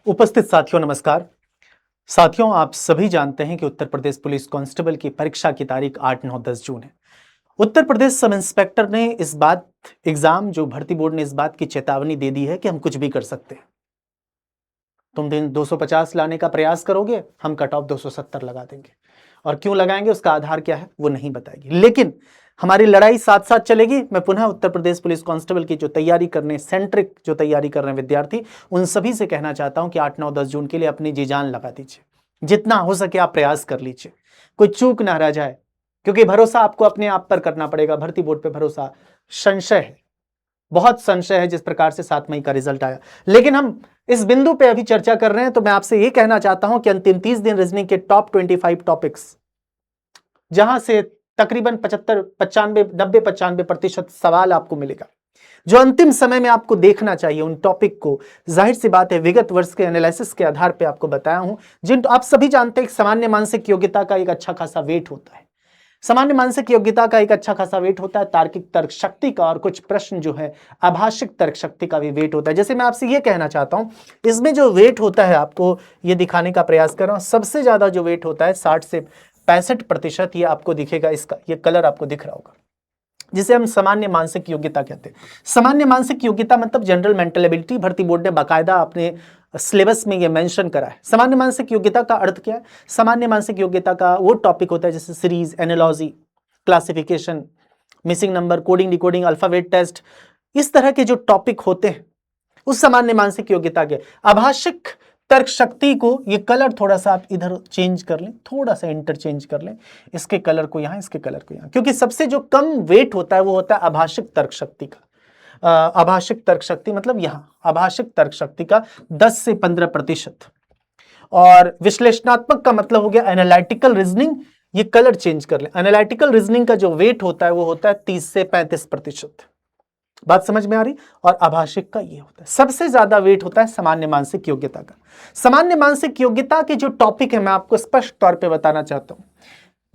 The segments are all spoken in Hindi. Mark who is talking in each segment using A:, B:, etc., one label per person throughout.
A: उपस्थित साथियों नमस्कार। साथियों, आप सभी जानते हैं कि उत्तर प्रदेश पुलिस कांस्टेबल की परीक्षा की तारीख 8, 9, 10 जून है। उत्तर प्रदेश सब इंस्पेक्टर ने इस बात एग्जाम जो भर्ती बोर्ड ने इस बात की चेतावनी दे दी है कि हम कुछ भी कर सकते हैं। तुम दिन 250 लाने का प्रयास करोगे, हम कट ऑफ 270 लगा देंगे। और क्यों लगाएंगे, उसका आधार क्या है वो नहीं बताएगी, लेकिन हमारी लड़ाई साथ साथ चलेगी। मैं पुनः उत्तर प्रदेश पुलिस कांस्टेबल की जो तैयारी करने सेंट्रिक जो तैयारी कर रहे हैं विद्यार्थी, उन सभी से कहना चाहता हूं कि 8, 9, 10 जून के लिए अपनी जी जान लगा दीजिए। जितना हो सके आप प्रयास कर लीजिए, कोई चूक ना रह जाए, क्योंकि भरोसा आपको अपने आप पर करना पड़ेगा। भर्ती बोर्ड पे भरोसा संशय है, बहुत संशय है जिस प्रकार से 7 मई का रिजल्ट आया। लेकिन हम इस बिंदु पे अभी चर्चा कर रहे हैं, तो मैं आपसे ये कहना चाहता हूं कि अंतिम 30 दिन रीजनिंग के टॉप 25 टॉपिक्स, जहां से तकरीबन 75, 95, 90, 95% सवाल आपको मिलेगा, जो अंतिम समय में आपको देखना चाहिए उन टॉपिक को। जाहिर सी बात है, विगत वर्ष के एनालिसिस के आधार पे आपको बताया हूं। जिन आप सभी जानते हैं कि सामान्य मानसिक योग्यता का एक अच्छा खासा वेट होता है। सामान्य मानसिक योग्यता का एक अच्छा खासा वेट होता है, तार्किक तर्क शक्ति का, और कुछ प्रश्न जो है आभाषिक तर्क शक्ति का भी वेट होता है। जैसे मैं आपसे ये कहना चाहता हूं, इसमें जो वेट होता है, आपको ये दिखाने का प्रयास कर रहा हूं, सबसे ज्यादा जो वेट होता है 60 से 65%, ये आपको दिखेगा। इसका ये कलर आपको दिख रहा होगा, जिसे हम सामान्य मानसिक योग्यता कहते हैं। सामान्य मानसिक योग्यता मतलब जनरल मेंटल एबिलिटी। भर्ती बोर्ड ने बाकायदा अपने सिलेबस में ये मेंशन करा है। सामान्य मानसिक योग्यता का अर्थ क्या है? सामान्य मानसिक योग्यता का वो टॉपिक होता है जैसे series, analogy, classification, missing number, coding, decoding, alphabet test, इस तरह के जो टॉपिक होते हैं उस सामान्य मानसिक योग्यता के। आभाषिक तर्क शक्ति को, ये कलर थोड़ा सा आप इधर चेंज कर लें, थोड़ा सा इंटरचेंज कर लें, इसके कलर को यहां, इसके कलर को यहां, क्योंकि सबसे जो कम वेट होता है वो होता है आभाषिक तर्क शक्ति का। आभाषिक तर्क शक्ति मतलब यहां आभाषिक तर्क शक्ति का 10 से 15%। और विश्लेषणात्मक का मतलब हो गया एनालिटिकल रीजनिंग, ये कलर चेंज कर ले। एनालिटिकल रीजनिंग का जो वेट होता है वो होता है 30 से 35%। बात समझ में आ रही? और आभाषिक का ये होता है, सबसे ज्यादा वेट होता है सामान्य मानसिक योग्यता का। सामान्य मानसिक योग्यता के जो टॉपिक है मैं आपको स्पष्ट तौर पे बताना चाहता हूं।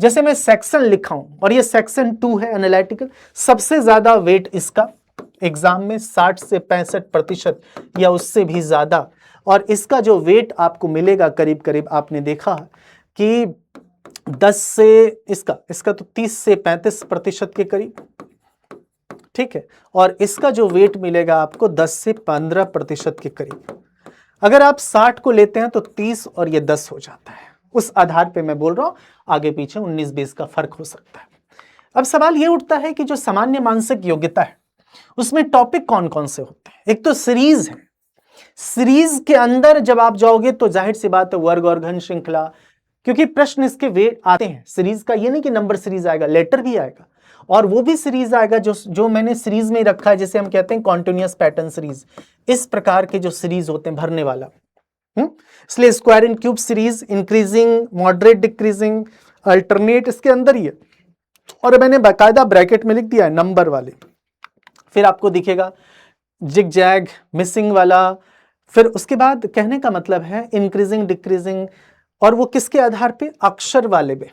A: जैसे मैं सेक्शन लिखा हूं और ये सेक्शन 2 है एनालिटिकल, सबसे ज्यादा वेट इसका एग्जाम में 60 से 65% या उससे भी ज्यादा। और इसका जो वेट आपको मिलेगा करीब करीब, आपने देखा कि 10 से इसका तो 30 से 35% के करीब, ठीक है। और इसका जो वेट मिलेगा आपको 10 से 15% के करीब। अगर आप 60 को लेते हैं तो 30 और ये 10 हो जाता है। उस आधार पे मैं बोल रहा हूं, आगे पीछे 19-20 का फर्क हो सकता है। अब सवाल ये उठता है कि जो सामान्य मानसिक योग्यता है उसमें टॉपिक कौन कौन से होते हैं? एक तो सीरीज है। सीरीज के अंदर जब आप जाओगे तो जाहिर सी बात है वर्ग और घन श्रृंखला, क्योंकि प्रश्न इसके वे आते हैं सीरीज का। ये नहीं कि नंबर सीरीज आएगा, लेटर भी आएगा, और वो भी सीरीज आएगा जो मैंने सीरीज में रखा है, जिसे हम कहते हैं कॉन्टिन्यूअस पैटर्न सीरीज। इस प्रकार के जो सीरीज होते हैं भरने वाला, इसलिए square and cube series, increasing, moderate, decreasing, alternate, इसके अंदर ही है। और मैंने बाकायदा ब्रैकेट में लिख दिया है नंबर वाले। फिर आपको दिखेगा जिग जैग, मिसिंग वाला। फिर उसके बाद कहने का मतलब है इंक्रीजिंग, डिक्रीजिंग, और वो किसके आधार पे? अक्षर वाले पे,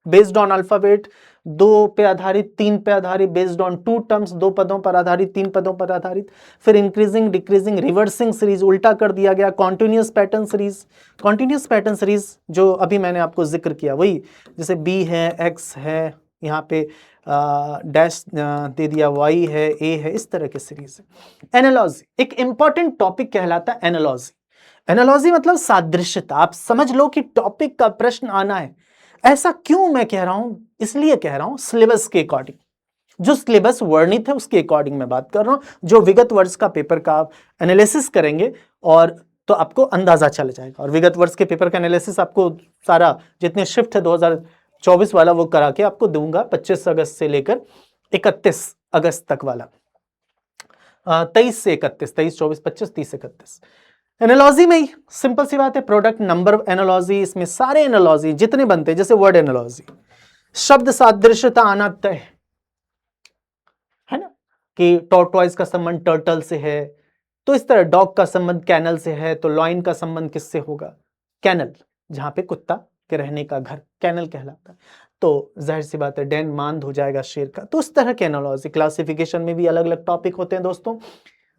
A: बेस्ड ऑन अल्फाबेट। 2 पे आधारित, 3 पे आधारित, बेस्ड ऑन 2 टर्म्स, 2 पदों पर आधारित, 3 पदों पर आधारित। फिर इंक्रीजिंग, डिक्रीजिंग, रिवर्सिंग सीरीज, उल्टा कर दिया गया। Continuous pattern series, continuous pattern series जो अभी मैंने आपको जिक्र किया, वही जैसे बी है, एक्स है, यहाँ पे डैश दे दिया, वाई है, ए है, इस तरह की सीरीज है। एनालॉजी एक इंपॉर्टेंट टॉपिक कहलाता है। एनालॉजी, एनालॉजी मतलब सादृश्यता। आप समझ लो कि टॉपिक का प्रश्न आना है। ऐसा क्यों मैं कह रहा हूं? इसलिए कह रहा हूं सिलेबस के अकॉर्डिंग, जो सिलेबस वर्णित है उसके अकॉर्डिंग मैं बात कर रहा हूं। जो विगत वर्ष का पेपर का आप एनालिसिस करेंगे और तो आपको अंदाजा चल जाएगा। और विगत वर्ष के पेपर का एनालिसिस आपको सारा जितने शिफ्ट है 2024 वाला वो करा के आपको दूंगा, 25 अगस्त से लेकर 31 अगस्त तक वाला, 23 से 31, 23, 24, 25, 30, 31। एनालॉजी में ही सिंपल सी बात है, प्रोडक्ट नंबर एनालॉजी, इसमें सारे एनालॉजी जितने बनते हैं, जैसे वर्ड एनालॉजी, शब्द सादृश्यता आना तय है ना, कि टॉर्टॉइस का संबंध टर्टल से है, तो इस तरह डॉग का संबंध कैनल से है, तो लॉइन का संबंध किससे होगा? कैनल, जहां पे कुत्ता के रहने का घर कैनल कहलाता है। तो जाहिर सी बात है डेन मांद हो जाएगा शेर का। तो उस तरह के एनालॉजी। क्लासिफिकेशन में भी अलग अलग टॉपिक होते हैं दोस्तों।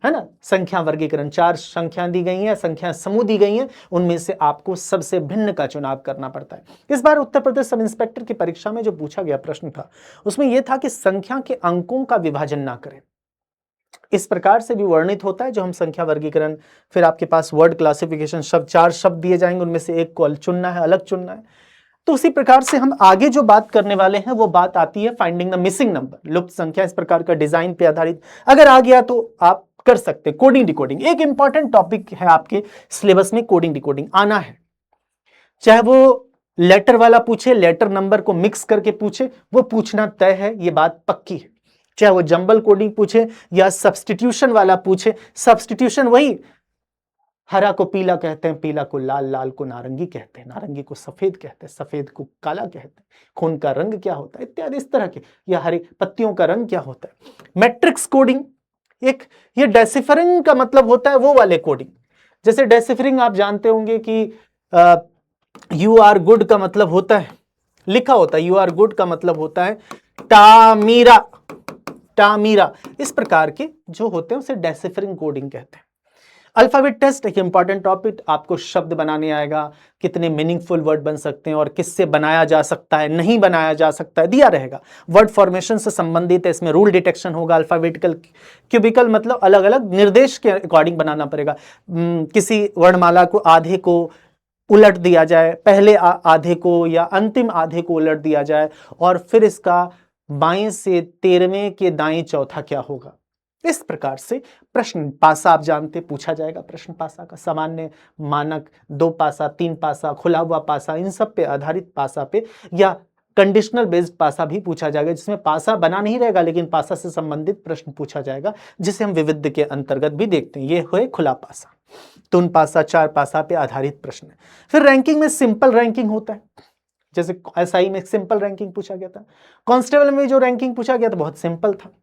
A: है ना, संख्या वर्गीकरण, 4 संख्या दी गई हैं, संख्या समूह दी गई हैं, उनमें से आपको सबसे भिन्न का चुनाव करना पड़ता है। इस बार उत्तर प्रदेश सब इंस्पेक्टर की परीक्षा में जो पूछा गया प्रश्न था उसमें यह था कि संख्या के अंकों का विभाजन ना करें। इस प्रकार से भी वर्णित होता है जो हम संख्या वर्गीकरण, फिर आपके पास वर्ड क्लासिफिकेशन, शब्द 4 शब्द दिए जाएंगे, उनमें से एक को चुनना है, अलग चुनना है। तो उसी प्रकार से हम आगे जो बात करने वाले हैं वो बात आती है फाइंडिंग द मिसिंग नंबर, लुप्त संख्या। इस प्रकार का डिजाइन पे आधारित अगर आ गया तो आप कर सकते। कोडिंग डिकोडिंग एक इंपॉर्टेंट टॉपिक है आपके सिलेबस में, कोडिंग डिकोडिंग आना है। चाहे वो लेटर वाला पूछे, लेटर नंबर को मिक्स करके पूछे, वो पूछना तय है, ये बात पक्की है। चाहे वो जंबल कोडिंग पूछे या सब्स्टिट्यूशन वाला पूछे, सब्स्टिट्यूशन वही, हरा को पीला कहते हैं, पीला को लाल, लाल को नारंगी कहते हैं, नारंगी को सफेद कहते हैं, सफेद को काला कहते हैं, खून का रंग क्या होता है इत्यादि इस तरह के, या हरे पत्तियों का रंग क्या होता है। मैट्रिक्स कोडिंग एक, ये डेसिफरिंग का मतलब होता है वो वाले कोडिंग। जैसे डेसिफरिंग आप जानते होंगे कि यू आर गुड का मतलब होता है, लिखा होता है, यू आर गुड का मतलब होता है टामीरा, टामीरा। इस प्रकार के जो होते हैं उसे डेसिफरिंग कोडिंग कहते हैं। अल्फाबेट टेस्ट एक इंपॉर्टेंट टॉपिक, आपको शब्द बनाने आएगा, कितने मीनिंगफुल वर्ड बन सकते हैं और किससे बनाया जा सकता है, नहीं बनाया जा सकता है, दिया रहेगा। वर्ड फॉर्मेशन से संबंधित है, इसमें रूल डिटेक्शन होगा। अल्फाबेटिकल क्यूबिकल मतलब अलग अलग निर्देश के अकॉर्डिंग बनाना पड़ेगा। किसी वर्णमाला को आधे को उलट दिया जाए, पहले आधे को या अंतिम आधे को उलट दिया जाए, और फिर इसका बाएं से 13वें के दाएं चौथा क्या होगा। इस प्रकार से प्रश्न पासा आप जानते, पूछा जाएगा प्रश्न पासा का, सामान्य, मानक, 2 पासा, 3 पासा, खुला हुआ पासा, इन सब पे आधारित पासा पे, या कंडीशनल बेस्ड पासा भी पूछा जाएगा, जिसमें पासा बना नहीं रहेगा लेकिन पासा से संबंधित प्रश्न पूछा जाएगा, जिसे हम विविध के अंतर्गत भी देखते हैं। ये हुए खुला पासा, 3 पासा, 4 पासा पे आधारित प्रश्न है। फिर रैंकिंग में सिंपल रैंकिंग होता है, जैसे एसआई में सिंपल रैंकिंग पूछा गया था, कांस्टेबल में जो रैंकिंग पूछा गया था बहुत सिंपल था।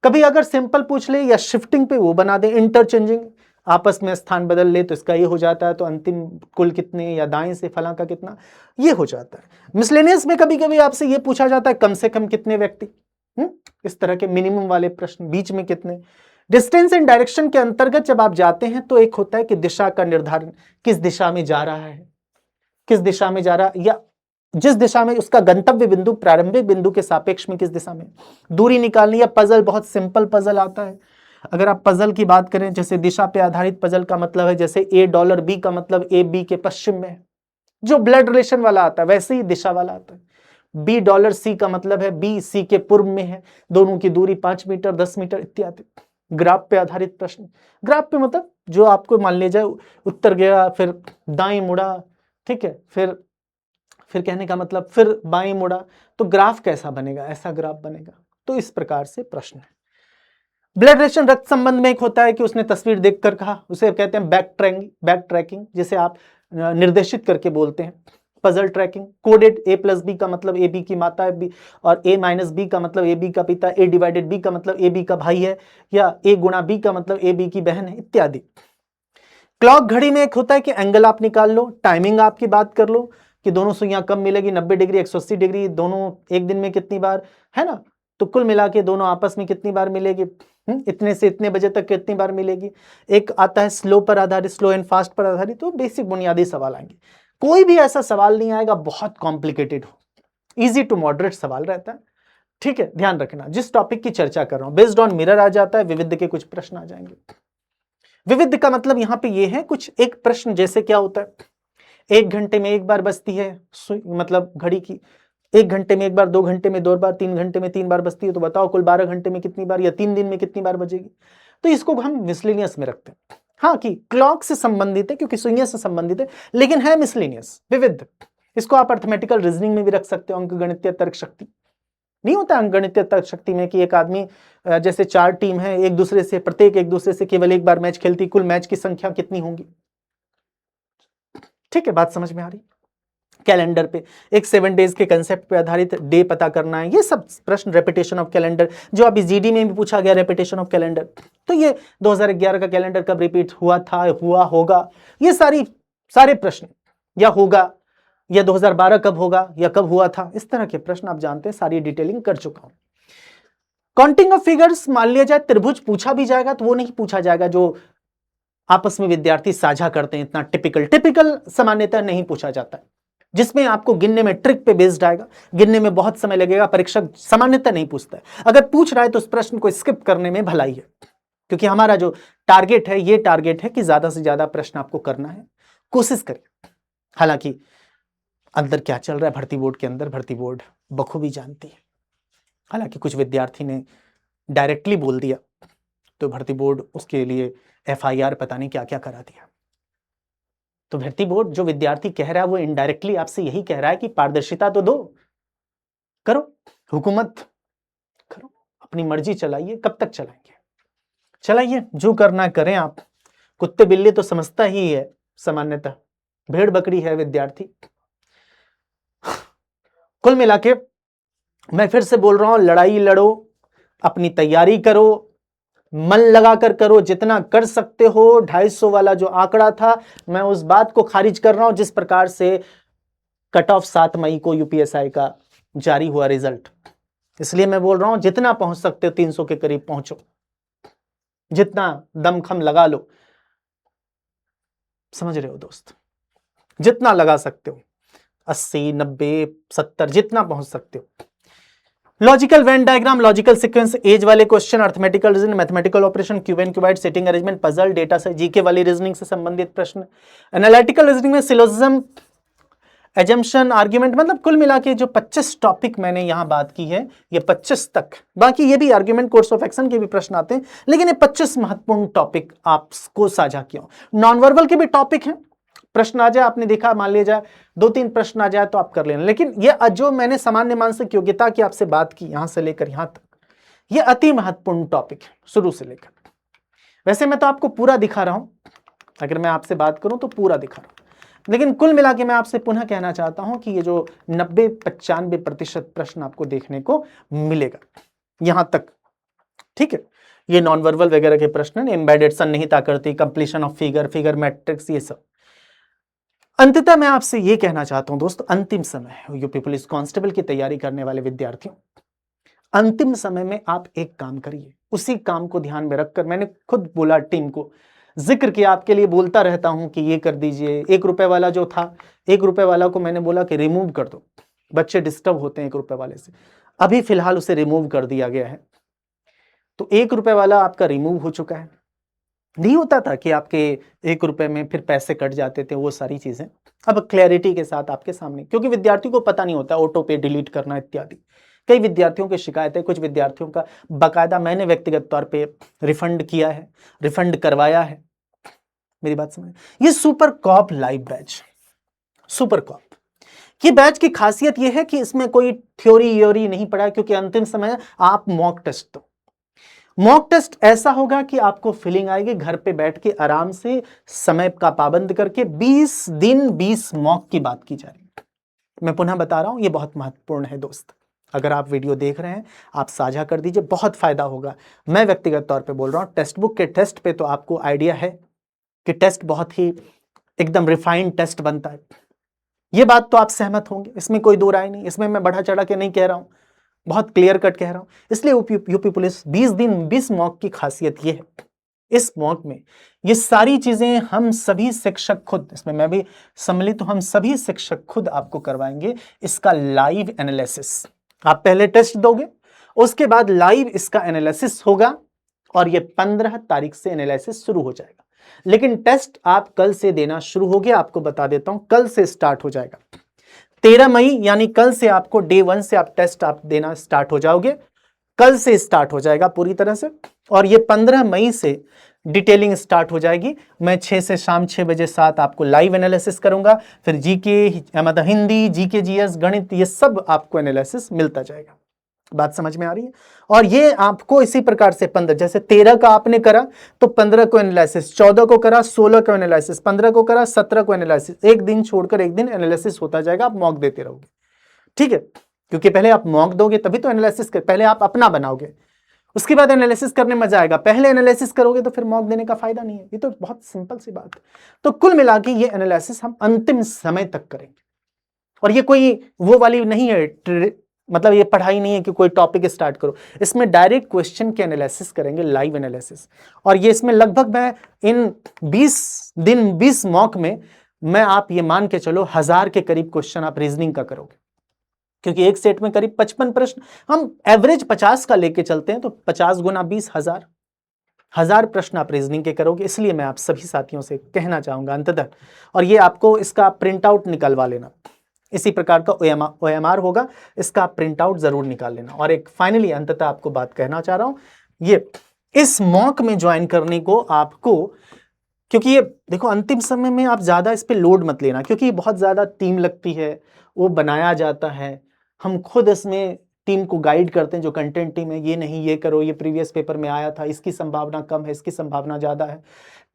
A: कभी अगर सिंपल पूछ ले या शिफ्टिंग पे वो बना दे, इंटरचेंजिंग, आपस में स्थान बदल ले तो इसका ये हो जाता है, तो अंतिम कुल कितने, या दाएं से फलां का कितना, ये हो जाता है। मिसलेनियस में कभी कभी आपसे ये पूछा जाता है कम से कम कितने व्यक्ति, इस तरह के मिनिमम वाले प्रश्न, बीच में कितने। डिस्टेंस एंड डायरेक्शन के अंतर्गत जब आप जाते हैं तो एक होता है कि दिशा का निर्धारण, किस दिशा में जा रहा है, किस दिशा में जा रहा है, या जिस दिशा में उसका गंतव्य बिंदु प्रारंभिक बिंदु के सापेक्ष में किस दिशा में दूरी निकालनी। या पजल, बहुत सिंपल पजल आता है। अगर आप पजल की बात करें, जैसे दिशा पे आधारित पजल का मतलब है जैसे $, का मतलब ए बी के पश्चिम में है, जो ब्लड रिलेशन वाला आता है, वैसे ही दिशा वाला आता है। $C का मतलब है बी सी के पूर्व में है, दोनों की दूरी 5 मीटर, 10 मीटर इत्यादि। ग्राफ पे आधारित प्रश्न, ग्राफ पे मतलब जो आपको मान लीजिए उत्तर गया, फिर दाएं मुड़ा, ठीक है, फिर कहने का मतलब फिर बाएं मुड़ा, तो ग्राफ कैसा बनेगा, ऐसा ग्राफ बनेगा। तो इस प्रकार से प्रश्न है। ब्लड रिलेशन, रक्त संबंध में एक होता है कि उसने तस्वीर देखकर कहा, उसे कहते हैं बैक ट्रैकिंग, जिसे आप निर्देशित करके बोलते हैं। पजल ट्रैकिंग, कोडेड, A+B का मतलब AB की माता है, B, और A-B का मतलब AB का पिता, A/B का मतलब AB का भाई है, या A×B का मतलब AB की बहन है इत्यादि। क्लॉक, घड़ी में एक होता है कि एंगल आप निकाल लो, टाइमिंग आपकी बात कर लो कि दोनों सुइयां कब मिलेगी, 90 डिग्री, 180 डिग्री, दोनों एक दिन में कितनी बार, है ना, तो कुल मिला के दोनों आपस में कितनी बार मिलेगी, इतने से इतने बजे तक कितनी बार मिलेगी। एक आता है स्लो पर आधारित, स्लो एंड फास्ट पर आधारित। तो बेसिक बुनियादी सवाल आएंगे, कोई भी ऐसा सवाल नहीं आएगा बहुत कॉम्प्लिकेटेड हो, इजी टू मॉडरेट सवाल रहता है। ठीक है, ध्यान रखना जिस टॉपिक की चर्चा कर रहा हूं, बेस्ड ऑन मिरर आ जाता है, विविध के कुछ प्रश्न आ जाएंगे। विविध का मतलब यहां पे ये है कुछ एक प्रश्न, जैसे क्या होता है, 1 घंटे में 1 बार बजती है मतलब घड़ी की, 1 घंटे में 1 बार, 2 घंटे में 2 बार, 3 घंटे में 3 बार बजती है, तो बताओ कुल 12 घंटे में कितनी बार, या 3 दिन में कितनी बार बजेगी। तो इसको हम मिसलेनियस में रखते हैं। हाँ, कि क्लॉक से संबंधित है क्योंकि सुइयां से संबंधित है, लेकिन है मिसलेनियस, विविध। इसको आप अर्थमेटिकल रीजनिंग में भी रख सकते हो, अंकगणितीय तर्क शक्ति। नहीं होता अंकगणितीय तर्क शक्ति में कि एक आदमी, जैसे 4 टीम है, एक दूसरे से, प्रत्येक एक दूसरे से केवल 1 बार मैच खेलती, कुल मैच की संख्या कितनी होंगी। ठीक है, बात समझ में आ रही। कैलेंडर पे एक 7 डेज के कंसेप्ट पे आधारित डे पता करना है, ये सब प्रश्न, रेपिटेशन ऑफ कैलेंडर, जो अभी जीडी में भी पूछा गया, रेपिटेशन ऑफ कैलेंडर। तो ये 2011 का कैलेंडर कब रिपीट हुआ था, हुआ होगा, ये सारे प्रश्न, या होगा, या 2012 कब होगा, या कब हुआ था, इस तरह के प्रश्न आप जानते हैं, सारी डिटेलिंग कर चुका हूं। काउंटिंग ऑफ फिगर्स मान लिया जाए त्रिभुज पूछा भी जाएगा तो वो नहीं पूछा जाएगा जो आपस में विद्यार्थी साझा करते हैं, इतना टिपिकल सामान्यतः नहीं पूछा जाता है, जिसमें आपको गिनने में ट्रिक पे बेस्ड आएगा, गिनने में बहुत समय लगेगा, परीक्षक सामान्यतः नहीं पूछता है। अगर पूछ रहा है तो उस प्रश्न को स्किप करने में भलाई है, क्योंकि हमारा जो टारगेट है, ये टारगेट है कि ज्यादा से ज्यादा प्रश्न आपको करना है, कोशिश करिए। हालांकि अंदर क्या चल रहा है भर्ती बोर्ड के अंदर, भर्ती बोर्ड बखूबी जानती है। हालांकि कुछ विद्यार्थी ने डायरेक्टली बोल दिया तो भर्ती बोर्ड उसके लिए FIR पता नहीं क्या क्या करा दिया। तो भर्ती बोर्ड जो विद्यार्थी कह रहा है वो इनडायरेक्टली आपसे यही कह रहा है कि पारदर्शिता तो दो, करो, हुकूमत करो, अपनी मर्जी चलाइए। कब तक चलाएंगे? चलाइए, जो करना करें आप। कुत्ते बिल्ली तो समझता ही है सामान्यतः, भेड़ बकरी है विद्यार्थी। कुल मिला के मैं फिर से बोल रहा हूं, लड़ाई लड़ो, अपनी तैयारी करो, मन लगाकर करो, जितना कर सकते हो। 250 वाला जो आंकड़ा था, मैं उस बात को खारिज कर रहा हूं जिस प्रकार से कट ऑफ 7 मई को UPSI का जारी हुआ रिजल्ट। इसलिए मैं बोल रहा हूं जितना पहुंच सकते हो 300 के करीब पहुंचो, जितना दमखम लगा लो। समझ रहे हो दोस्त? जितना लगा सकते हो, 80, 90, 70, जितना पहुंच सकते हो। Logical Venn diagram, logical sequence, age वाले question, arithmetical reasoning, mathematical operation, cube and cuboid, seating arrangement, puzzle, data से जीके वाली रीजनिंग से संबंधित प्रश्न, एनालिटिकल रीजनिंग में सिलोजिज्म, एजम्पशन, आर्ग्यूमेंट, मतलब कुल मिला के जो 25 टॉपिक मैंने यहां बात की है, ये 25 तक। बाकी ये भी आर्ग्यूमेंट, कोर्स ऑफ एक्शन के भी प्रश्न आते हैं, लेकिन ये 25 महत्वपूर्ण टॉपिक आपको साझा किया। नॉन वर्बल के भी टॉपिक हैं, प्रश्न आ जाए, आपने देखा, मान लिया जाए 2-3 प्रश्न आ जाए तो आप कर लेना। लेकिन ये जो मैंने सामान्य मानसिक योग्यता की आपसे बात की यहां से लेकर यहां तक, ये अति महत्वपूर्ण टॉपिक है शुरू से लेकर। वैसे मैं तो आपको पूरा दिखा रहा हूं, अगर मैं आपसे बात करूं तो पूरा दिखा रहा हूं, लेकिन कुल मिला के मैं आपसे पुनः कहना चाहता हूं कि ये जो 90-95% प्रश्न आपको देखने को मिलेगा यहां तक, ठीक है। ये नॉन वर्बल वगैरह के प्रश्न, एम्बेडेड, सन्निहित आकृति, कंप्लीशन ऑफ फिगर मैट्रिक्स, ये सब। अंततः मैं आपसे ये कहना चाहता हूं दोस्तों, अंतिम समय यूपी पुलिस कांस्टेबल की तैयारी करने वाले विद्यार्थियों, अंतिम समय में आप एक काम करिए, उसी काम को ध्यान में रखकर, मैंने खुद बोला, टीम को जिक्र किया, आपके लिए बोलता रहता हूं कि ये कर दीजिए। 1 रुपए वाला जो था, 1 रुपए वाला को मैंने बोला कि रिमूव कर दो, बच्चे डिस्टर्ब होते हैं 1 रुपए वाले से। अभी फिलहाल उसे रिमूव कर दिया गया है, तो 1 रुपए वाला आपका रिमूव हो चुका है। नहीं होता था कि आपके 1 रुपए में फिर पैसे कट जाते थे, वो सारी चीजें अब क्लैरिटी के साथ आपके सामने, क्योंकि विद्यार्थियों को पता नहीं होता ऑटो पे डिलीट करना इत्यादि। कई विद्यार्थियों की शिकायत है, कुछ विद्यार्थियों का बाकायदा मैंने व्यक्तिगत तौर पे रिफंड किया है, रिफंड करवाया है। मेरी बात समझ? ये super cop live batch, super cop, ये बैच की खासियत ये है कि इसमें कोई थ्योरी नहीं पड़ा, क्योंकि अंतिम समय आप मॉक टेस्ट दो। मॉक टेस्ट ऐसा होगा कि आपको फीलिंग आएगी, घर पे बैठ के आराम से समय का पाबंद करके 20 दिन 20 मॉक की बात की जा रही है। मैं पुनः बता रहा हूं, ये बहुत महत्वपूर्ण है दोस्त। अगर आप वीडियो देख रहे हैं, आप साझा कर दीजिए, बहुत फायदा होगा। मैं व्यक्तिगत तौर पे बोल रहा हूं, टेक्स्ट बुक के टेस्ट पे तो आपको आइडिया है कि टेस्ट बहुत ही एकदम रिफाइंड टेस्ट बनता है। ये बात तो आप सहमत होंगे, इसमें कोई दो राय नहीं, इसमें मैं बढ़ा चढ़ा के नहीं कह रहा हूं, बहुत क्लियर कट कह रहा हूं। इसलिए यूपी पुलिस 20 दिन 20 मॉक की खासियत ये है, इस मॉक में ये सारी चीजें हम सभी शिक्षक खुद, इसमें मैं भी सम्मिलित हूं, हम सभी शिक्षक खुद आपको करवाएंगे इसका लाइव एनालिसिस। आप पहले टेस्ट दोगे, उसके बाद लाइव इसका एनालिसिस होगा, और ये 15 तारीख से एनालिसिस शुरू हो जाएगा। लेकिन टेस्ट आप कल से देना शुरू हो गया, आपको बता देता हूं, कल से स्टार्ट हो जाएगा। 13 मई यानी कल से आपको डे 1 से आप टेस्ट आप देना स्टार्ट हो जाओगे, कल से स्टार्ट हो जाएगा पूरी तरह से। और ये 15 मई से डिटेलिंग स्टार्ट हो जाएगी। मैं 6 से शाम 6 बजे 7 आपको लाइव एनालिसिस करूंगा, फिर जीके, मतलब हिंदी, जीके, जीएस, गणित, ये सब आपको एनालिसिस मिलता जाएगा। बात समझ में आ रही है? और ये आपको इसी प्रकार से 15, जैसे 13 का आपने करा तो 15 को एनालिसिस, 14 को करा, 16 को एनालिसिस, 15 को करा, 17 को एनालिसिस, एक दिन छोड़कर एक दिन एनालिसिस होता जाएगा। आप मॉक देते रहोगे, ठीक है? क्योंकि पहले आप मॉक दोगे तभी तो एनालिसिस कर, पहले आप अपना बनाओगे, उसके बाद एनालिसिस करने में मजा आएगा। पहले एनालिसिस करोगे तो फिर मॉक देने का फायदा नहीं है। ये तो बहुत सिंपल सी बात है। तो कुल मिला के ये एनालिसिस हम अंतिम समय तक करेंगे, और ये कोई वो वाली नहीं है मतलब ये पढ़ाई नहीं है कि कोई टॉपिक स्टार्ट करो, इसमें डायरेक्ट क्वेश्चन के एनालिसिस करेंगे, लाइव एनालिसिस। और ये इसमें लगभग मैं इन 20 दिन 20 मॉक में मैं आप ये मान के चलो 1000 के करीब क्वेश्चन आप रीजनिंग का करोगे, क्योंकि एक सेट में करीब 55 प्रश्न, हम एवरेज 50 का लेके चलते हैं, तो 50 गुना 20 1000 प्रश्न आप रीजनिंग के करोगे। इसलिए मैं आप सभी साथियों से कहना चाहूंगा अंततः, और ये आपको इसका प्रिंट आउट निकलवा लेना, इसी प्रकार का OMR होगा, इसका प्रिंट आउट जरूर निकाल लेना। और एक फाइनली अंततः आपको बात कहना चाह रहा हूं, ये इस मॉक में ज्वाइन करने को आपको, क्योंकि ये देखो अंतिम समय में आप ज्यादा इस पे लोड मत लेना, क्योंकि बहुत ज्यादा टीम लगती है, वो बनाया जाता है, हम खुद इसमें टीम को गाइड करते हैं, जो कंटेंट टीम है, ये नहीं ये करो, ये प्रीवियस पेपर में आया था, इसकी संभावना कम है, इसकी संभावना ज्यादा है,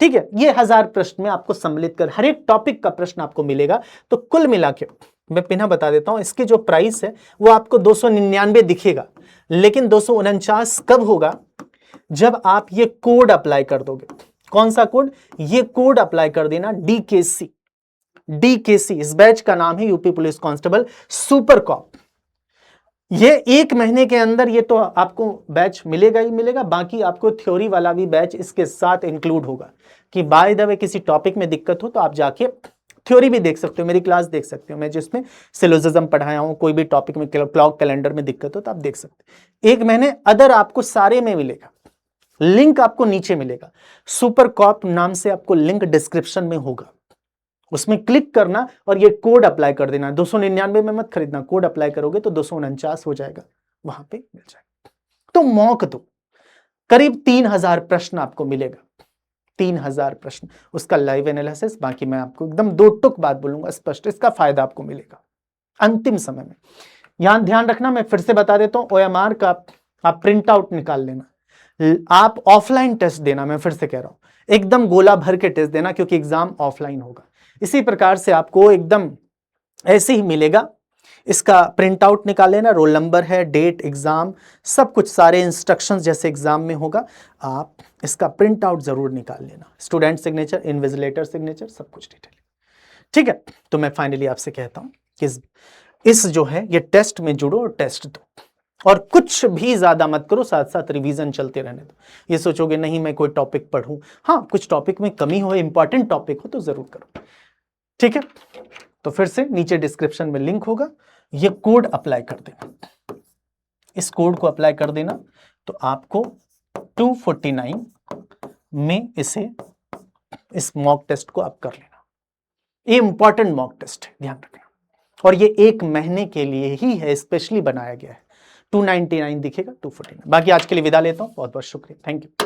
A: ठीक है। ये 1000 प्रश्न में आपको सम्मिलित कर हर एक टॉपिक का प्रश्न आपको मिलेगा। तो कुल मिला के मैं पिना बता देता हूं, इसकी जो प्राइस है वो आपको 299 दिखेगा, लेकिन 249 कब होगा, जब आप ये कोड अप्लाई कर दोगे। कौन सा कोड, ये कोड अप्लाई कर देना, DKC, इस बैच का नाम है UP police constable super cop. ये 1 महीने के अंदर ये तो आपको बैच मिलेगा ही मिलेगा, बाकी आपको थ्योरी वाला भी बैच इसके साथ इंक्लूड होगा, कि बाय द वे किसी टॉपिक में दिक्कत हो तो आप जाके थ्योरी भी देख सकते हो, मेरी क्लास देख सकते हो, मैं जिसमें सिलोजिज्म पढ़ाया हूं, कोई भी टॉपिक में क्लॉक कैलेंडर में दिक्कत हो तो आप देख सकते हो। 1 महीने अदर आपको सारे में मिलेगा, लिंक आपको नीचे मिलेगा, सुपर कॉप नाम से आपको लिंक डिस्क्रिप्शन में होगा, उसमें क्लिक करना और ये कोड अप्लाई कर देना। 299 में मत खरीदना, कोड अप्लाई करोगे तो 249 हो जाएगा, वहां पे मिल जाएगा। तो मॉक दो, करीब 3000 प्रश्न आपको मिलेगा, 3000 प्रश्न, उसका लाइव एनालिसिस। बाकी मैं आपको एकदम 2 टुक बात बोलूंगा स्पष्ट, इसका फायदा आपको मिलेगा अंतिम समय में। यहां ध्यान रखना, मैं फिर से बता देता हूं, OMR का आप प्रिंट आउट निकाल लेना, आप ऑफलाइन टेस्ट देना, मैं फिर से कह रहा हूं, एकदम गोला भर के टेस्ट देना, क्योंकि एग्जाम ऑफलाइन होगा। इसी प्रकार से आपको एकदम ऐसे ही मिलेगा, इसका प्रिंट आउट निकाल लेना, रोल नंबर है, डेट, एग्जाम, सब कुछ, सारे इंस्ट्रक्शंस जैसे एग्जाम में होगा, आप इसका प्रिंट आउट जरूर निकाल लेना, स्टूडेंट सिग्नेचर, इन्विजिलेटर सिग्नेचर, सब कुछ डिटेल, ठीक है। तो मैं फाइनली आपसे कहता हूं कि इस जो है ये टेस्ट में जुड़ो और टेस्ट दो, और कुछ भी ज्यादा मत करो, साथ साथ रिवीजन चलते रहने दो। ये सोचोगे नहीं मैं कोई टॉपिक पढ़ूं, हाँ कुछ टॉपिक में कमी हो, इंपॉर्टेंट टॉपिक हो तो जरूर करो, ठीक है। तो फिर से नीचे डिस्क्रिप्शन में लिंक होगा, ये कोड अप्लाई कर देना, इस कोड को अप्लाई कर देना, तो आपको 249 में इस मॉक टेस्ट को आप कर लेना। ये इंपॉर्टेंट मॉक टेस्ट है, ध्यान रखना, और ये 1 महीने के लिए ही है, स्पेशली बनाया गया है। 299 दिखेगा, 249। बाकी आज के लिए विदा लेता हूं, बहुत बहुत शुक्रिया, थैंक यू।